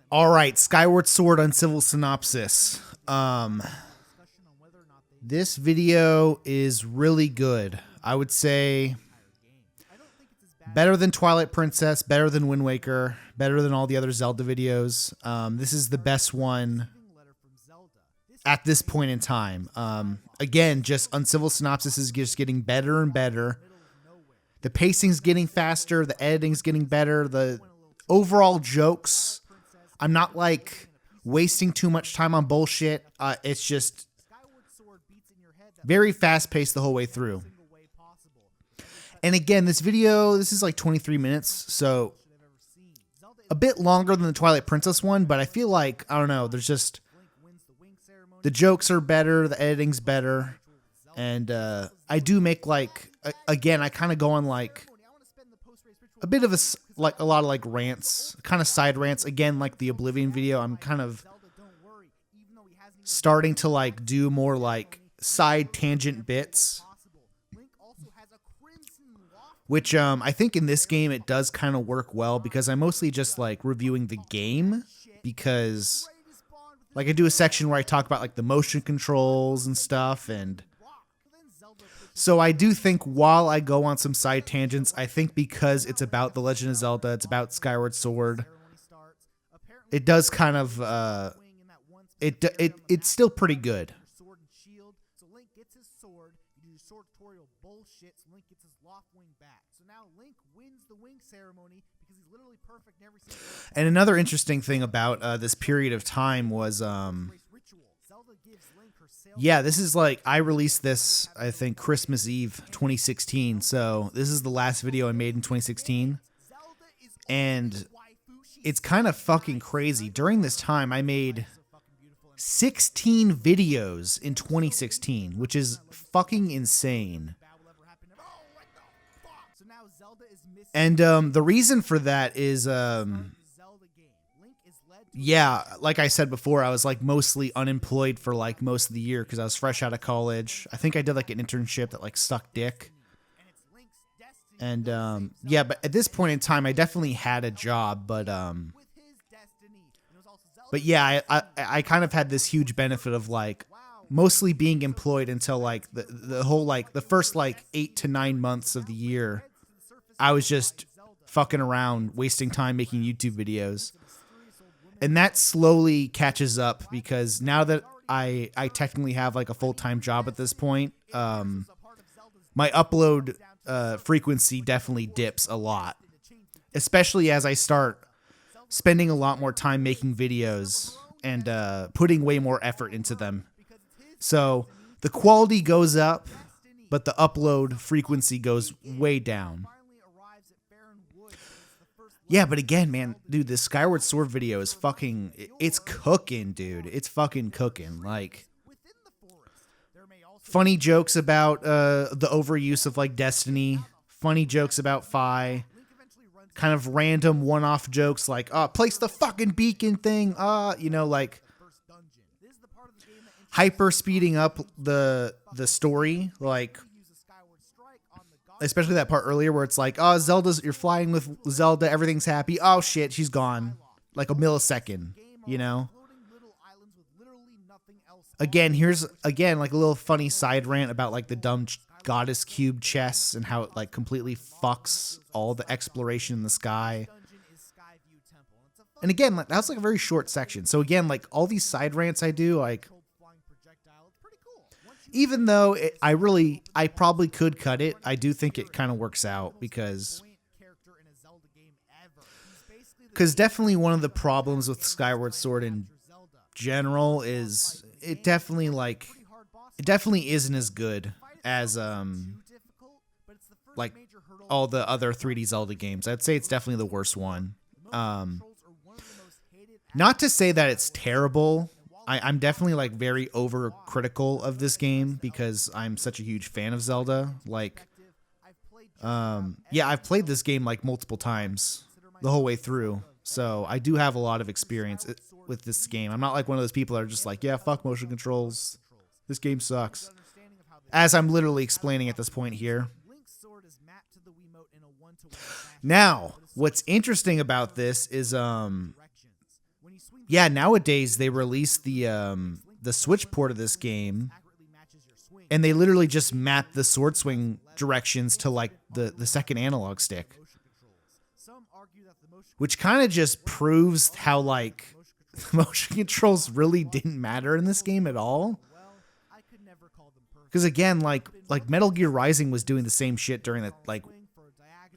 All right, Skyward Sword Uncivil Synopsis. This video is really good. I would say better than Twilight Princess, better than Wind Waker, better than all the other Zelda videos. This is the best one at this point in time. Again, just Uncivil Synopsis is just getting better and better. The pacing's getting faster, the editing's getting better, the overall jokes. I'm not like wasting too much time on bullshit. It's just very fast paced the whole way through. And again, this is like 23 minutes, so a bit longer than the Twilight Princess one, but I feel like, I don't know, there's just, the jokes are better, the editing's better, and I do make like, again, I kind of go on like a bit of a lot of like rants, kind of side rants. Again, like the Oblivion video, I'm kind of starting to like do more like side tangent bits, which I think in this game it does kind of work well because I'm mostly just like reviewing the game, because like I do a section where I talk about like the motion controls and stuff, and so I do think while I go on some side tangents, I think because it's about The Legend of Zelda, it's about Skyward Sword, it does kind of, it's still pretty good. And another interesting thing about this period of time was, yeah, this is like, I released this, I think, Christmas Eve 2016. So this is the last video I made in 2016. And it's kind of fucking crazy. During this time, I made 16 videos in 2016, which is fucking insane. And the reason for that is, yeah, like I said before, I was like mostly unemployed for like most of the year because I was fresh out of college. I think I did like an internship that like sucked dick. And yeah, but at this point in time, I definitely had a job, but yeah, I kind of had this huge benefit of like mostly being employed until like the whole like the first like 8 to 9 months of the year. I was just fucking around, wasting time making YouTube videos. And that slowly catches up because now that I technically have like a full-time job at this point, my upload frequency definitely dips a lot, especially as I start spending a lot more time making videos and putting way more effort into them. So the quality goes up, but the upload frequency goes way down. Yeah, but again, man, dude, this Skyward Sword video is fucking, it's cooking, dude. It's fucking cooking. Like, funny jokes about the overuse of, like, Destiny. Funny jokes about Fi. Kind of random one-off jokes like, place the fucking beacon thing. You know, like, hyper speeding up the story. Like, especially that part earlier where it's like, oh, you're flying with Zelda, everything's happy. Oh shit, she's gone. Like a millisecond, you know? Again, here's like a little funny side rant about like the dumb goddess cube chests and how it like completely fucks all the exploration in the sky. And again, like, that was like a very short section. So again, like all these side rants I do, like, even though I probably could cut it, I do think it kind of works out because definitely one of the problems with Skyward Sword in general is it definitely isn't as good as like all the other 3D Zelda games. I'd say it's definitely the worst one. Not to say that it's terrible. I'm definitely like very overcritical of this game because I'm such a huge fan of Zelda. Like, yeah, I've played this game like multiple times the whole way through. So I do have a lot of experience with this game. I'm not like one of those people that are just like, yeah, fuck motion controls. This game sucks. As I'm literally explaining at this point here. Now, what's interesting about this is, yeah, nowadays they release the Switch port of this game, and they literally just map the sword swing directions to like the second analog stick, which kind of just proves how like motion controls really didn't matter in this game at all. Because again, like Metal Gear Rising was doing the same shit during the like,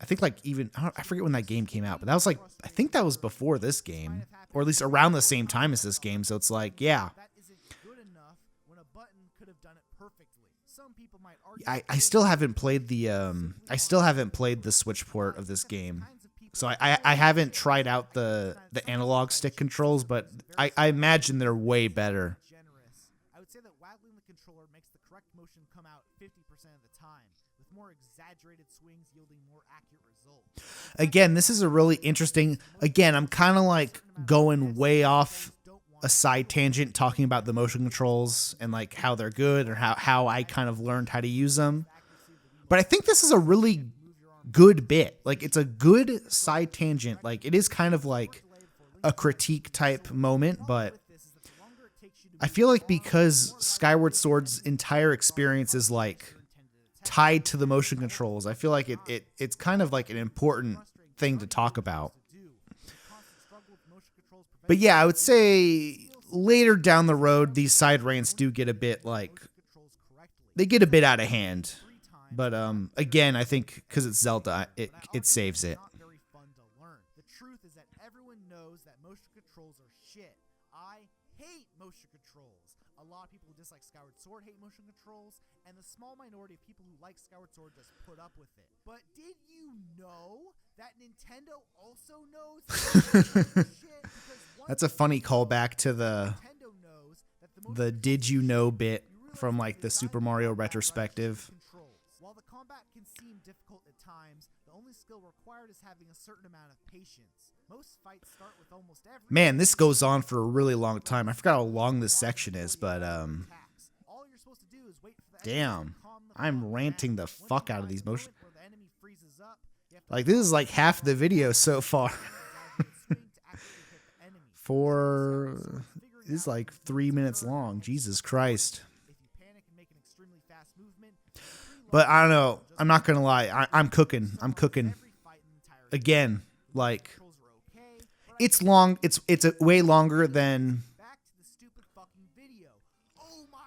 I think like even I forget when that game came out, but that was like I think that was before this game, or at least around the same time as this game. So it's like, yeah, I still haven't played the Switch port of this game. So I haven't tried out the analog stick controls, but I imagine they're way better. I would say that waggling the controller makes the correct motion come out 50% of the time, with more exaggerated swings yielding more accurate results. Again, this is a really interesting. Again, I'm kind of like going way off a side tangent talking about the motion controls and like how they're good or how I kind of learned how to use them. But I think this is a really good bit. Like it's a good side tangent. Like it is kind of like a critique type moment, but I feel like because Skyward Sword's entire experience is like tied to the motion controls, I feel like it's kind of like an important thing to talk about. But yeah, I would say later down the road, these side rants do get a bit like, they get a bit out of hand. But again, I think because it's Zelda, it saves it. The truth is that everyone knows that motion controls are shit. I hate motion controls. A lot of people who dislike Skyward Sword hate motion controls, and the small minority of people who like Skyward Sword just put up with it. But did you know that Nintendo also knows shit? That's a funny callback to the did you know bit from like the Super Mario retrospective. While the combat can seem difficult at times, the only skill required is having a certain amount of patience. Most fights start with almost every... Man, this goes on for a really long time. I forgot how long this section is, but all you're supposed to do is wait for the damn, I'm ranting the fuck out of these motion. Like this is like half the video so far. This is like 3 minutes long. Jesus Christ. But I don't know. I'm not gonna lie. I'm cooking. Again, like it's long. It's way longer than.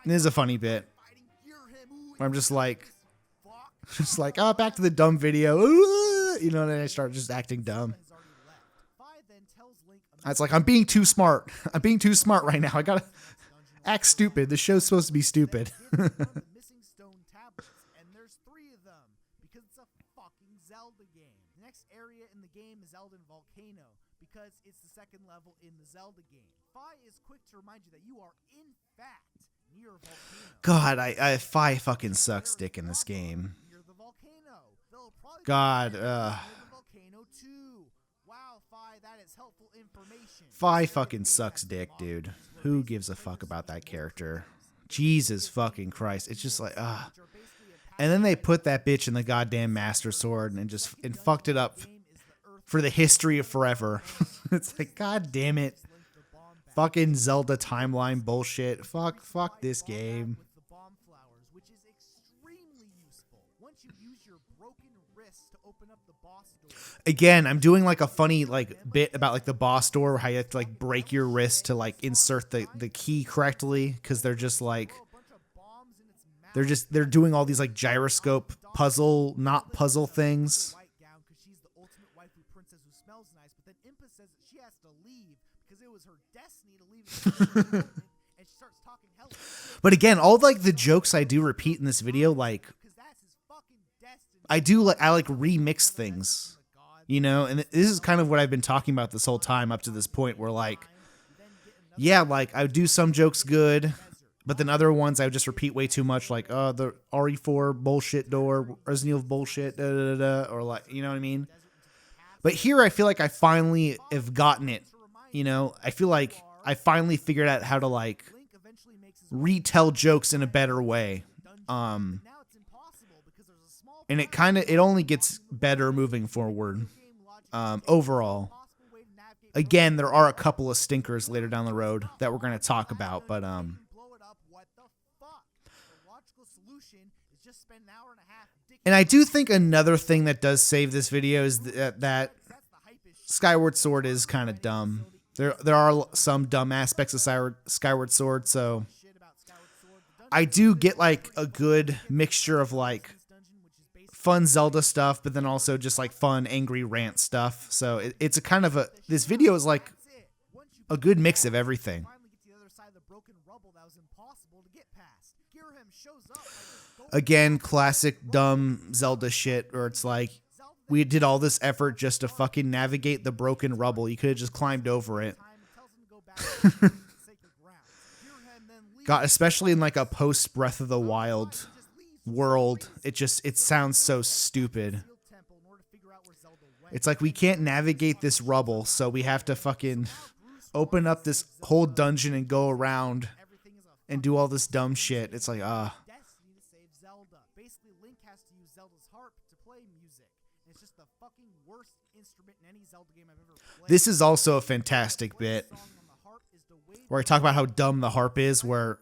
This is a funny bit. Where I'm just like, oh, back to the dumb video. You know, and then I start just acting dumb. It's like I'm being too smart. I'm being too smart right now. I gotta act stupid. The show's supposed to be stupid. Zelda game. The next area in the game is Elden Volcano, because it's the second level in the Zelda game. Fi is quick to remind you that you are, in fact, near a volcano. God, Fi fucking sucks dick in this game. Near the volcano. God, volcano too. Wow, Fi, that is helpful information. Fi fucking sucks dick, dude. Who gives a fuck about that character? Jesus fucking Christ. It's just like, And then they put that bitch in the goddamn Master Sword and fucked it up for the history of forever. It's like, god damn it. Fucking Zelda timeline bullshit. Fuck this game. Again, I'm doing like a funny like bit about like the boss door, how you have to like break your wrist to like insert the key correctly, because they're just like they're doing all these like gyroscope not puzzle things. But again, all like the jokes I do repeat in this video, like I remix things, you know, and this is kind of what I've been talking about this whole time up to this point, where like, yeah, like I would do some jokes good, but then other ones I would just repeat way too much, like, the RE4 bullshit door, Resident Evil bullshit, or like, you know what I mean? But here I feel like I finally have gotten it, you know? I feel like I finally figured out how to like retell jokes in a better way. And it only gets better moving forward, overall. Again, there are a couple of stinkers later down the road that we're going to talk about, but blow it up. What the fuck? The logical solution is just spend an hour and a half. and I do think another thing that does save this video is that Skyward Sword is kind of dumb. There are some dumb aspects of Skyward Sword, so I do get like a good mixture of like fun Zelda stuff, but then also just like fun angry rant stuff. So it's a kind of this video is like a good mix of everything. Again, classic dumb Zelda shit where it's like we did all this effort just to fucking navigate the broken rubble. You could have just climbed over it. God, especially in like a post Breath of the Wild world, it sounds so stupid. It's like we can't navigate this rubble, so we have to fucking open up this whole dungeon and go around and do all this dumb shit. It's like, Destiny to save Zelda. Basically, Link has to use Zelda's harp to play music. And it's just the fucking worst instrument in any Zelda game I've ever played. This is also a fantastic bit where I talk about how dumb the harp is, where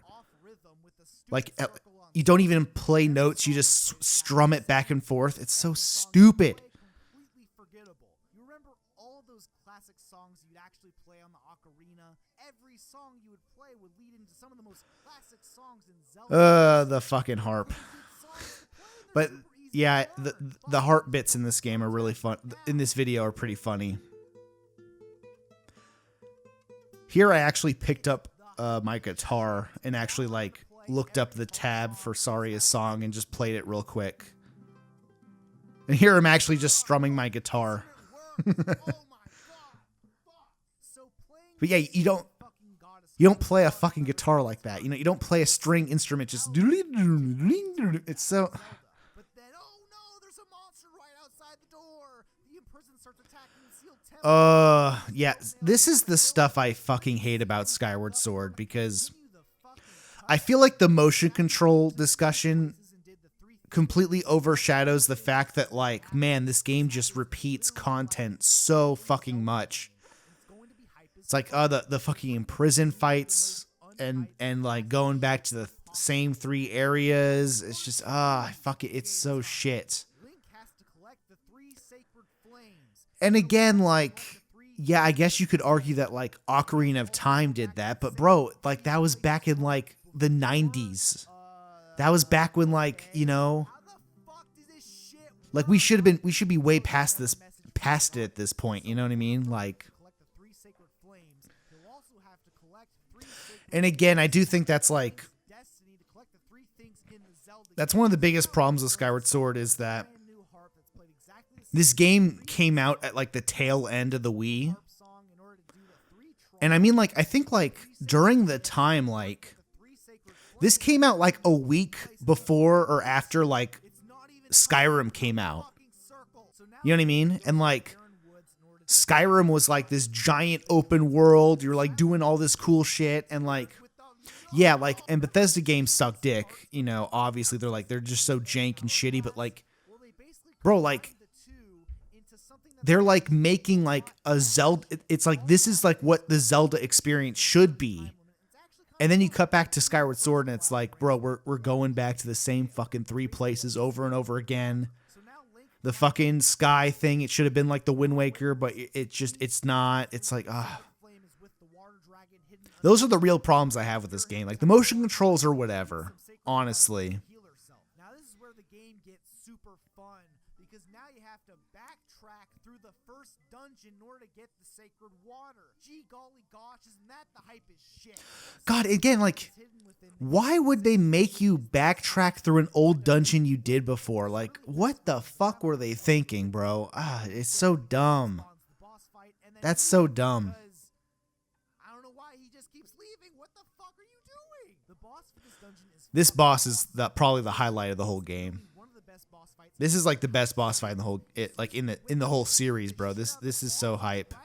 like you don't even play notes, you just strum it back and forth. It's so stupid. Completely forgettable. You remember all those classic songs you'd actually play on the ocarina? Every song you would play would lead into some of the most classic songs in Zelda. The fucking harp. But yeah, the harp bits in this game are really fun. In this video are pretty funny. Here I actually picked up my guitar and actually like looked up the tab for Saria's song and just played it real quick. And here I'm actually just strumming my guitar. But yeah, you don't play a fucking guitar like that. You know, you don't play a string instrument just it's so But then, oh no, there's a monster right outside the door. The imprisoned starts attacking the sealed temple. Yeah, this is the stuff I fucking hate about Skyward Sword, because I feel like the motion control discussion completely overshadows the fact that, like, man, this game just repeats content so fucking much. It's like, the fucking prison fights and like going back to the same 3 areas. It's just, fuck it, it's so shit. And again, like, yeah, I guess you could argue that like Ocarina of Time did that, but bro, like that was back in like the 90s. That was back when, like, you know, like we should be way past it at this point, you know what I mean? Like, and again, I do think that's like, that's one of the biggest problems with Skyward Sword, is that this game came out at like the tail end of the Wii. And I mean, like, I think like during the time, like, this came out like a week before or after like Skyrim came out. You know what I mean? And like Skyrim was like this giant open world. You're like doing all this cool shit. And like, yeah, like, and Bethesda games suck dick. You know, obviously they're just so jank and shitty, but like, bro, like, they're like making like a Zelda. It's like, this is like what the Zelda experience should be. And then you cut back to Skyward Sword and it's like, bro, we're going back to the same fucking 3 places over and over again. The fucking sky thing, it should have been like the Wind Waker, but it's not. It's like, those are the real problems I have with this game. Like, the motion controls or whatever, honestly. Now this is where the game gets super fun, because now you have to backtrack through the first dungeon in order to get the sacred water. Gee golly gosh, isn't that the hype as shit? God, again, like, why would they make you backtrack through an old dungeon you did before? Like, what the fuck were they thinking, bro? It's so dumb. That's so dumb. I don't know why he just keeps leaving. What the fuck are you doing? The boss for this dungeon is This boss is probably the highlight of the whole game. This is like the best boss fight in the whole in the whole series, bro. This is so hype.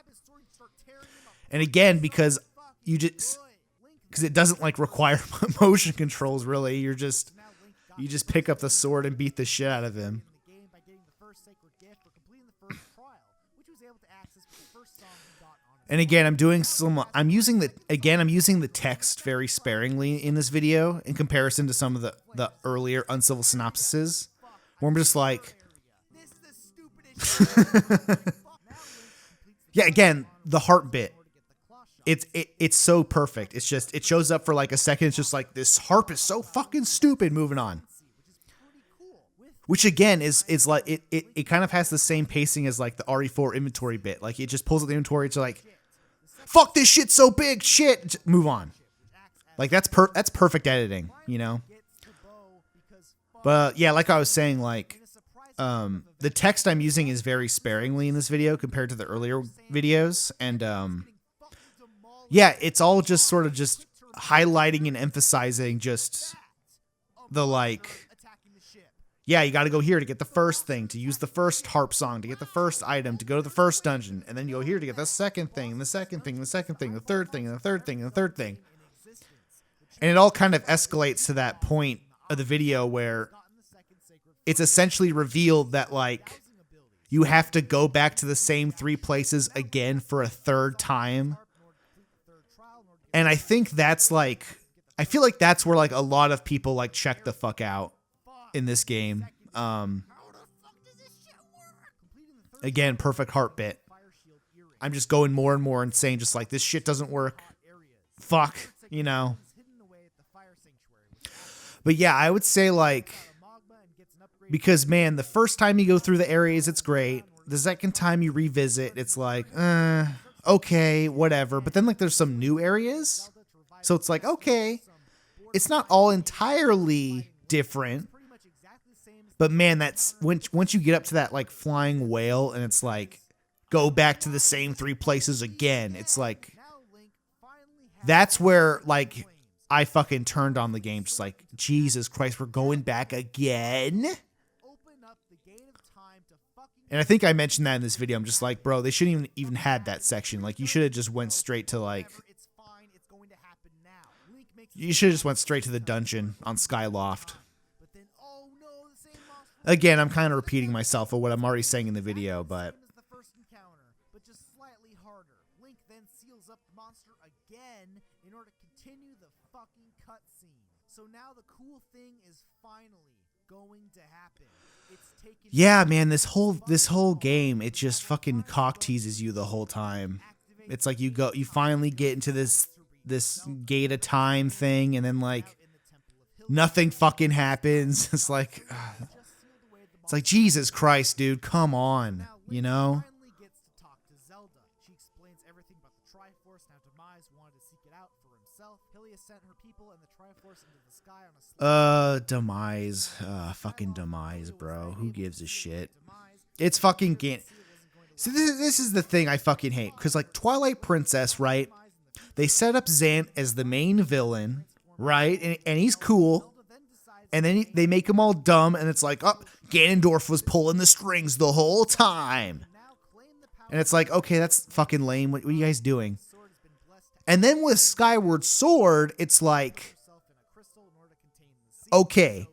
And again, because it doesn't like require motion controls really. You just pick up the sword and beat the shit out of him. And again, I'm using the text very sparingly in this video in comparison to some of the earlier Uncivil synopsises, where I'm just like, yeah, again, the heart bit. It's so perfect. It's just, it shows up for like a second. It's just like, this harp is so fucking stupid. Moving on. Which again is like, it kind of has the same pacing as like the RE4 inventory bit. Like it just pulls up the inventory. It's like, fuck, this shit's so big. Shit. Just move on. Like that's perfect editing, you know? But yeah, like I was saying, like, the text I'm using is very sparingly in this video compared to the earlier videos. And, yeah, it's all just sort of just highlighting and emphasizing just the like, yeah, you got to go here to get the first thing, to use the first harp song, to get the first item, to go to the first dungeon. And then you go here to get the second thing, and the second thing, and the second thing, the third thing, and the third thing, and the third thing. And it all kind of escalates to that point of the video where it's essentially revealed that like you have to go back to the same 3 places again for a third time. And I think that's like, I feel like that's where like a lot of people like check the fuck out in this game. Again, perfect heart bit. I'm just going more and more insane, just like, this shit doesn't work. Fuck, you know. But yeah, I would say like, because man, the first time you go through the areas, it's great. The second time you revisit, it's like, okay, whatever. But then like there's some new areas. So it's like, okay, it's not all entirely different. But man, that's once you get up to that like flying whale and it's like, go back to the same 3 places again. It's like, that's where like I fucking turned on the game. Just like, Jesus Christ, we're going back again. And I think I mentioned that in this video. I'm just like, bro, they shouldn't even had that section. Like, you should have just went straight to like, you should have just went straight to the dungeon on Skyloft. Again, I'm kind of repeating myself of what I'm already saying in the video, but in order to continue the fucking cutscene. So now the cool thing is finally going to happen. It's taken, yeah, man, this whole game, it just fucking cock teases you the whole time. It's like you finally get into this gate of time thing, and then like nothing fucking happens. It's like Jesus Christ, dude, come on, you know? Demise. Fucking Demise, bro. Who gives a shit? It's fucking So this is the thing I fucking hate. Because, like, Twilight Princess, right? They set up Zant as the main villain, right? And he's cool. And then they make him all dumb. And it's like, oh, Ganondorf was pulling the strings the whole time. And it's like, okay, that's fucking lame. What are you guys doing? And then with Skyward Sword, it's like, okay,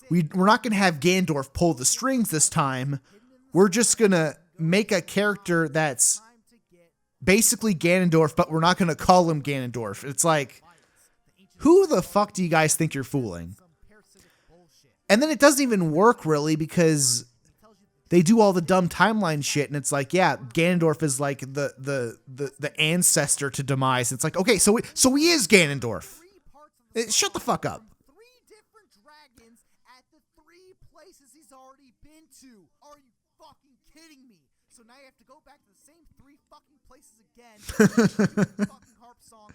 we're not going to have Ganondorf pull the strings this time. We're just going to make a character that's basically Ganondorf, but we're not going to call him Ganondorf. It's like, who the fuck do you guys think you're fooling? And then it doesn't even work really, because they do all the dumb timeline shit, and it's like, yeah, Ganondorf is like the ancestor to Demise. It's like, okay, so he is Ganondorf. Shut the fuck up. Are you fucking kidding me? So now you have to go back to the same 3 fucking places again. Fucking harp song.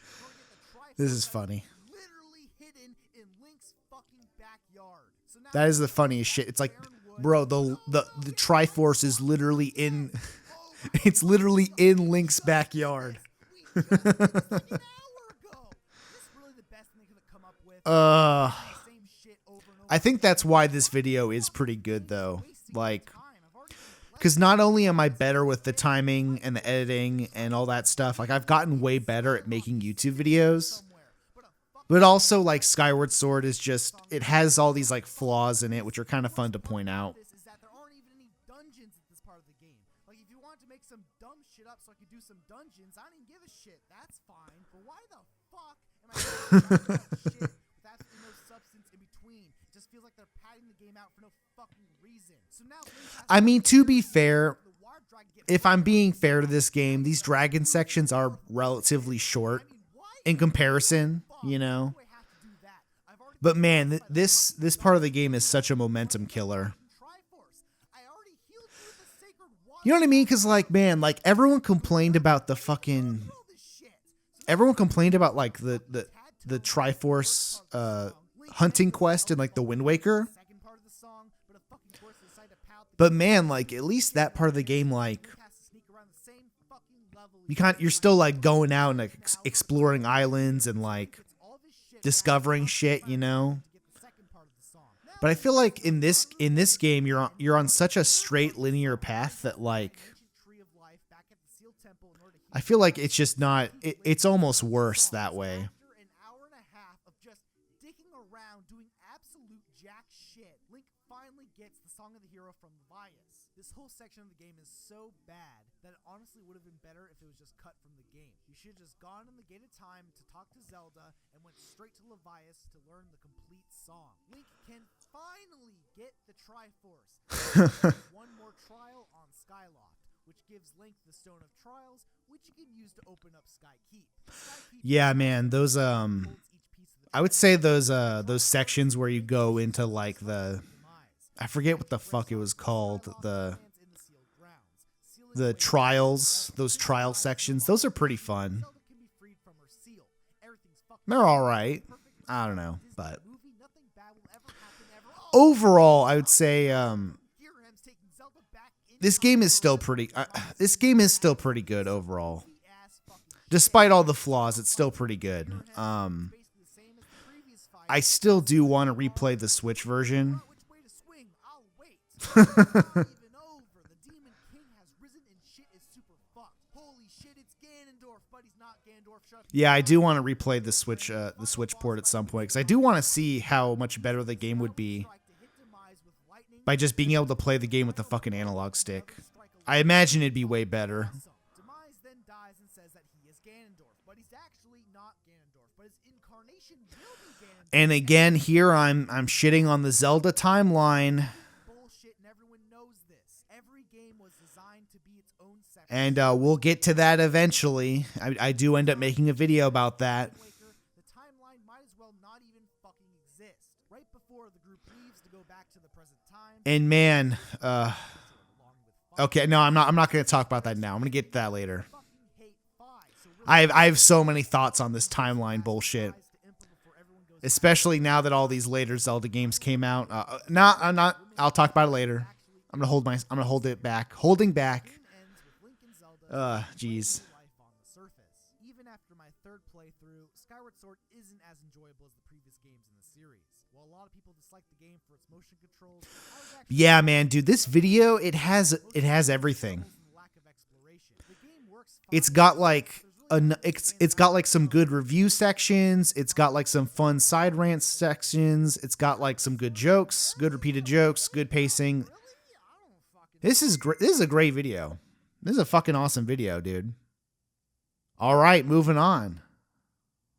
This is funny. Literally hidden in Link's fucking backyard. So now that is the funniest shit. It's like, bro, the Triforce is literally in it's literally in Link's backyard. I think that's why this video is pretty good though. Like, because not only am I better with the timing and the editing and all that stuff, like I've gotten way better at making YouTube videos, but also like Skyward Sword is just, it has all these like flaws in it, which are kind of fun to point out. Is that there aren't even any dungeons at this part of the game. Like if you wanted to make some dumb shit up so I could do some dungeons. I don't even give a shit. That's fine. But why the fuck am I shit with absolutely no substance in between? It just feels like they're padding the game out for no fucking reason. So now, I mean, to be fair, if I'm being fair to this game, these dragon sections are relatively short in comparison, you know. But man, this part of the game is such a momentum killer. You know what I mean? Because, like, man, like, everyone complained about the fucking... Everyone complained about, like, the Triforce hunting quest in, like, the Wind Waker. But, man, like, at least that part of the game, like... You're still, like, going out and, like, exploring islands and, like, discovering shit, you know? But I feel like in this game you're on such a straight linear path that, like, I feel like it's just not it's almost worse that way. After an hour and a half of just dicking around doing absolute jack shit, Link finally gets the Song of the Hero from Levias. This whole section of the game is so bad that it honestly would have been better if it was just cut from the game. You should have just gone in the gated time to talk to Zelda and went straight to Levias to learn the complete song. Link can finally get the Triforce. One more trial on Skyloft, which gives Link the Stone of Trials, which you can use to open up Skykeep. Yeah, man, those I would say those sections where you go into, like, I forget what the fuck it was called, the trials, those trial sections, those are pretty fun. They're all right. I don't know, but overall, I would say this game is still pretty good overall. Despite all the flaws, it's still pretty good. I still do want to replay the Switch version. Yeah, I do want to replay the Switch port at some point, because I do want to see how much better the game would be by just being able to play the game with the fucking analog stick. I imagine it'd be way better. Demise then dies and says that he is Ganondorf, but he's actually not Ganondorf, but his incarnation will be Ganondorf. And again, here I'm shitting on the Zelda timeline. Bullshit, and everyone knows this. Every game was designed to be its own section. And we'll get to that eventually. I do end up making a video about that. The timeline might as well not even fucking exist. Right before the group leaves to go back to the present time. And man, okay, no, I'm not going to talk about that now. I'm going to get to that later. I have so many thoughts on this timeline bullshit, especially now that all these later Zelda games came out. I'm not. I'll talk about it later. I'm gonna hold it back. Holding back. Jeez. Even after my third playthrough, Skyward Sword isn't as enjoyable as the previous games in the series. While a lot of people dislike the game for its motion controls, yeah, man, dude, this video it has everything. It's got like it's got like some good review sections. It's got like some fun side rant sections. It's got like some good jokes, good repeated jokes, good pacing. This is great. This is a great video. This is a fucking awesome video, dude. All right, moving on.